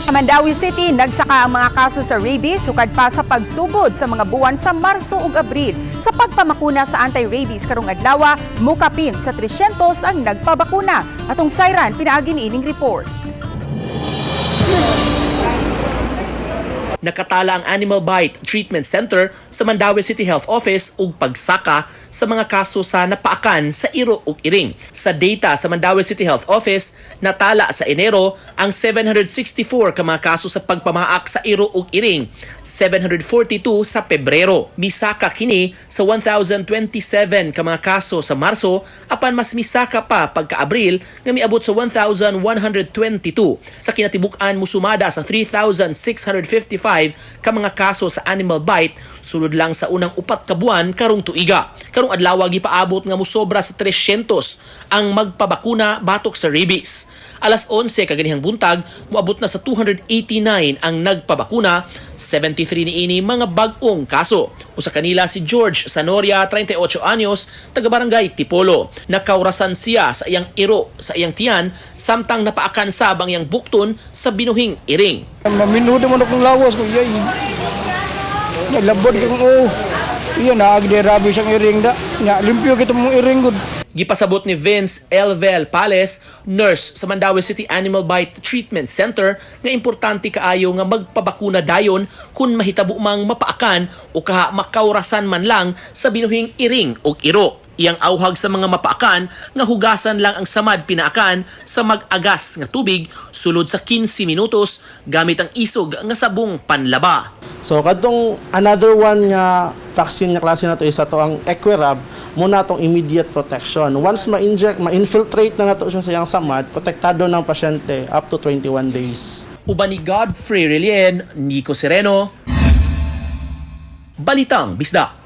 Sa Mandawi City, nagsaka ang mga kaso sa rabies hukad pa sa pagsugod sa mga buwan sa Marso ug Abril. Sa pagpamakuna sa anti-rabies karong adlaw, mukapin sa 300 ang nagpabakuna. Atong sayran pinaagi ni ining report. Nakatala ang Animal Bite Treatment Center sa Mandawi City Health Office ug pagsaka sa mga kaso sa napaakan sa iro ug iring. Sa data sa Mandawi City Health Office, natala sa Enero ang 764 ka mga kaso sa pagpamaak sa iro ug iring, 742 sa Pebrero. Misaka kini sa 1,027 ka mga kaso sa Marso, apan mas misaka pa pagka-Abril nga miabot sa 1,122. Sa kinatibuk-an musumada sa 3,655 ka mga kaso sa animal bite sulod lang sa unang upat ka buwan karong tuiga. Karong adlaw gipaabot nga mosobra sa 300 ang magpabakuna batok sa rabies. Alas 11 kaganihang buntag, moabot na sa 289 ang nagpabakuna, 73 niini mga bag-ong kaso. Usa kanila si George Sanoria, 38 anyos, taga barangay Tipolo. Nakaurasan siya sa iyang iro sa iyang tiyan samtang napaakan sab ang iyang bukton sa binuhing iring. Minuto mo na kong lawas ko, yay. Naglabod ka kong, iyan na, agde rabi siyang iring da. Limpyo kita mong iring good. Gipasabot ni Vince Elvel Pales, nurse sa Mandawi City Animal Bite Treatment Center, nga importante kaayo nga magpabakuna dayon kung mahitabo mang mapaakan o kaha makaurasan man lang sa binuhing iring o iro. Iyang auhag sa mga mapaakan nga hugasan lang ang samad pinaakan sa mag-agas nga tubig sulod sa 15 minutos gamit ang isog nga sabong panlaba. So kadtong another one nga vaccine nga klase na to isa to ang Equirab, muna tong immediate protection. Once ma-inject, ma-infiltrate na nato siya sa iyang samad, protektado ng pasyente up to 21 days. Uban ni Godfrey Relien, Nico Sereno, Balitang Bisda.